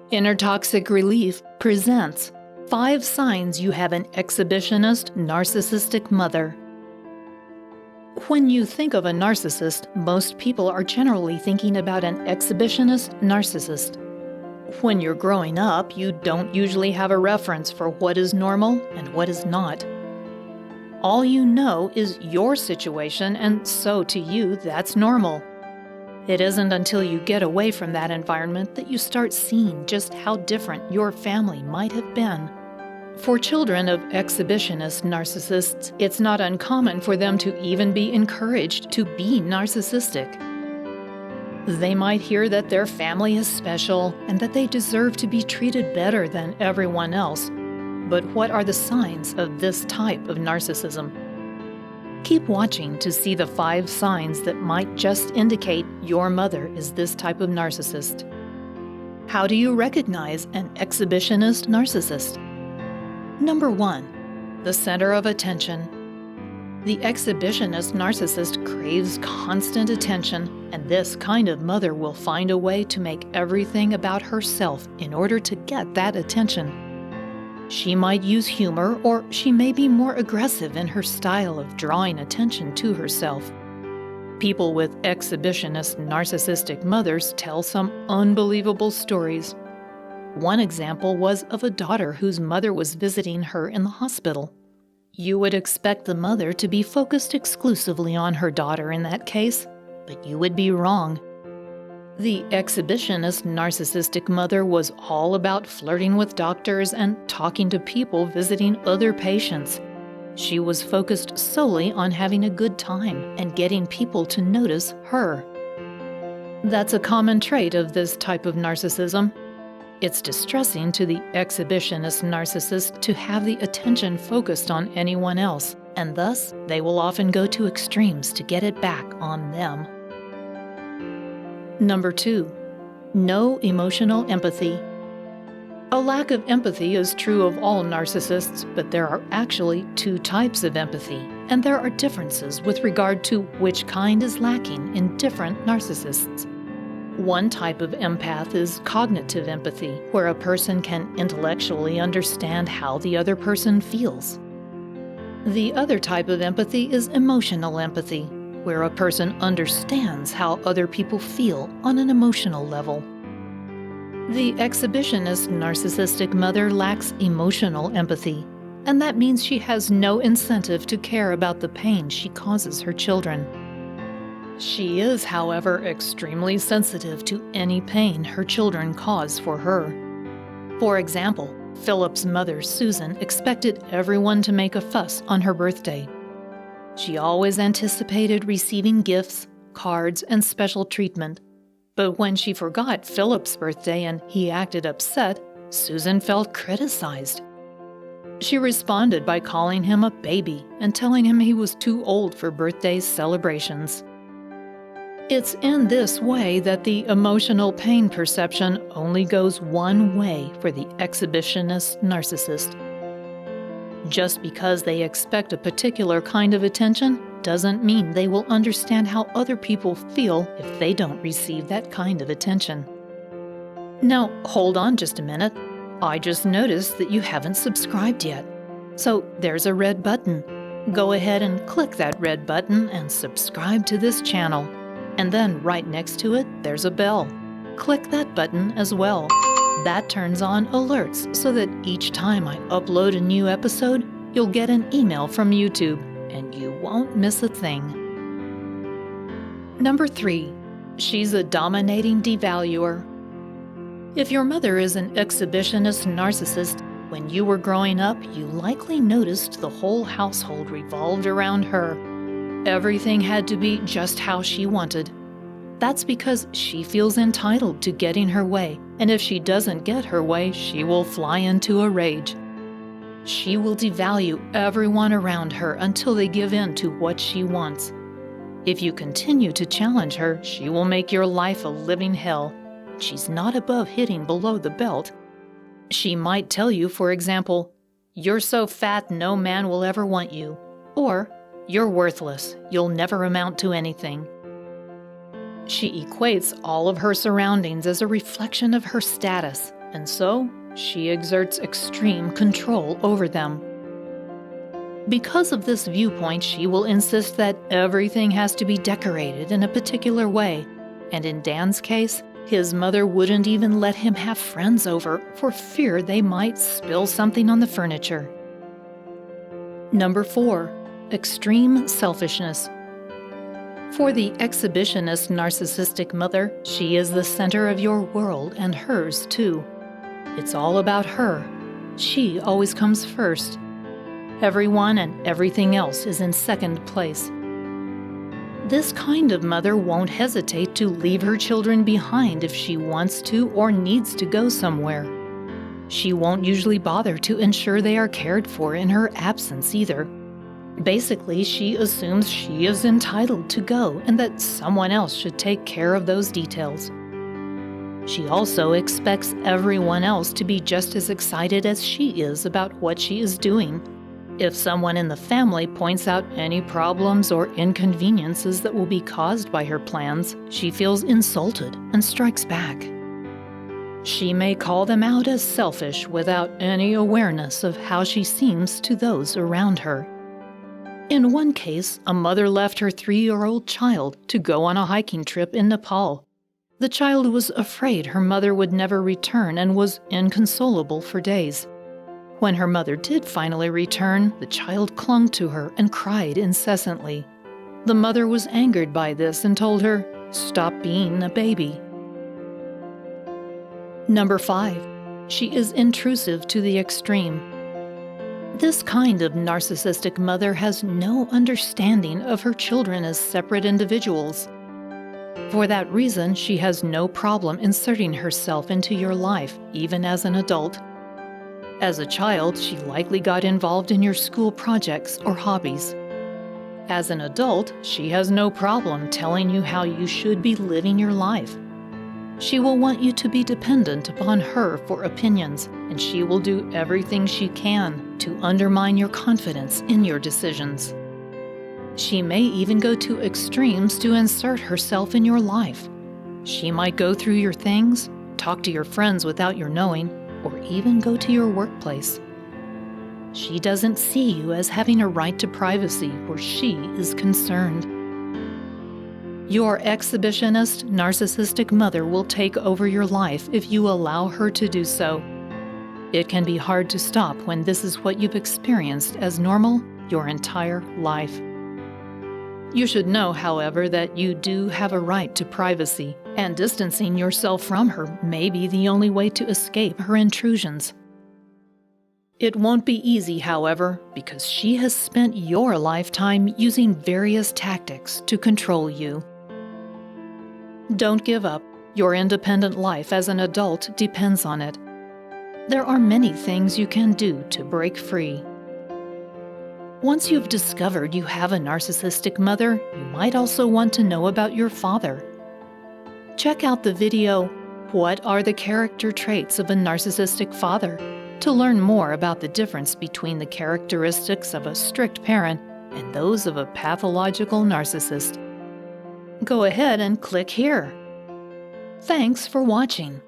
Inner Toxic Relief presents 5 Signs You Have an Exhibitionist Narcissistic Mother. When you think of a narcissist, most people are generally thinking about an exhibitionist narcissist. When you're growing up, you don't usually have a reference for what is normal and what is not. All you know is your situation, and so to you, that's normal. It isn't until you get away from that environment that you start seeing just how different your family might have been. For children of exhibitionist narcissists, it's not uncommon for them to even be encouraged to be narcissistic. They might hear that their family is special and that they deserve to be treated better than everyone else. But what are the signs of this type of narcissism? Keep watching to see the 5 signs that might just indicate your mother is this type of narcissist. How do you recognize an exhibitionist narcissist? Number 1. The center of attention. The exhibitionist narcissist craves constant attention, and this kind of mother will find a way to make everything about herself in order to get that attention. She might use humor, or she may be more aggressive in her style of drawing attention to herself. People with exhibitionist narcissistic mothers tell some unbelievable stories. One example was of a daughter whose mother was visiting her in the hospital. You would expect the mother to be focused exclusively on her daughter in that case, but you would be wrong. The exhibitionist narcissistic mother was all about flirting with doctors and talking to people visiting other patients. She was focused solely on having a good time and getting people to notice her. That's a common trait of this type of narcissism. It's distressing to the exhibitionist narcissist to have the attention focused on anyone else, and thus they will often go to extremes to get it back on them. Number 2. No emotional empathy. A lack of empathy is true of all narcissists, but there are actually 2 types of empathy, and there are differences with regard to which kind is lacking in different narcissists. One type of empath is cognitive empathy, where a person can intellectually understand how the other person feels. The other type of empathy is emotional empathy, where a person understands how other people feel on an emotional level. The exhibitionist narcissistic mother lacks emotional empathy, and that means she has no incentive to care about the pain she causes her children. She is, however, extremely sensitive to any pain her children cause for her. For example, Philip's mother, Susan, expected everyone to make a fuss on her birthday. She always anticipated receiving gifts, cards, and special treatment. But when she forgot Philip's birthday and he acted upset, Susan felt criticized. She responded by calling him a baby and telling him he was too old for birthday celebrations. It's in this way that the emotional pain perception only goes one way for the exhibitionist narcissist. Just because they expect a particular kind of attention doesn't mean they will understand how other people feel if they don't receive that kind of attention. Now, hold on just a minute. I just noticed that you haven't subscribed yet. So there's a red button. Go ahead and click that red button and subscribe to this channel. And then right next to it, there's a bell. Click that button as well. That turns on alerts so that each time I upload a new episode, you'll get an email from YouTube, and you won't miss a thing. Number 3. She's a dominating devaluer. If your mother is an exhibitionist narcissist, when you were growing up, you likely noticed the whole household revolved around her. Everything had to be just how she wanted. That's because she feels entitled to getting her way, and if she doesn't get her way, she will fly into a rage. She will devalue everyone around her until they give in to what she wants. If you continue to challenge her, she will make your life a living hell. She's not above hitting below the belt. She might tell you, for example, "You're so fat no man will ever want you," or "You're worthless, you'll never amount to anything." She equates all of her surroundings as a reflection of her status, and so she exerts extreme control over them. Because of this viewpoint, she will insist that everything has to be decorated in a particular way, and in Dan's case, his mother wouldn't even let him have friends over for fear they might spill something on the furniture. Number 4. Extreme selfishness. For the exhibitionist narcissistic mother, she is the center of your world and hers too. It's all about her. She always comes first. Everyone and everything else is in second place. This kind of mother won't hesitate to leave her children behind if she wants to or needs to go somewhere. She won't usually bother to ensure they are cared for in her absence either. Basically, she assumes she is entitled to go and that someone else should take care of those details. She also expects everyone else to be just as excited as she is about what she is doing. If someone in the family points out any problems or inconveniences that will be caused by her plans, she feels insulted and strikes back. She may call them out as selfish without any awareness of how she seems to those around her. In one case, a mother left her 3-year-old child to go on a hiking trip in Nepal. The child was afraid her mother would never return and was inconsolable for days. When her mother did finally return, the child clung to her and cried incessantly. The mother was angered by this and told her, "Stop being a baby." Number 5. She is intrusive to the extreme. This kind of narcissistic mother has no understanding of her children as separate individuals. For that reason, she has no problem inserting herself into your life, even as an adult. As a child, she likely got involved in your school projects or hobbies. As an adult, she has no problem telling you how you should be living your life. She will want you to be dependent upon her for opinions, and she will do everything she can to undermine your confidence in your decisions. She may even go to extremes to insert herself in your life. She might go through your things, talk to your friends without your knowing, or even go to your workplace. She doesn't see you as having a right to privacy where she is concerned. Your exhibitionist, narcissistic mother will take over your life if you allow her to do so. It can be hard to stop when this is what you've experienced as normal your entire life. You should know, however, that you do have a right to privacy, and distancing yourself from her may be the only way to escape her intrusions. It won't be easy, however, because she has spent your lifetime using various tactics to control you. Don't give up. Your independent life as an adult depends on it. There are many things you can do to break free. Once you've discovered you have a narcissistic mother, you might also want to know about your father. Check out the video, "What are the character traits of a narcissistic father?" to learn more about the difference between the characteristics of a strict parent and those of a pathological narcissist. Go ahead and click here. Thanks for watching.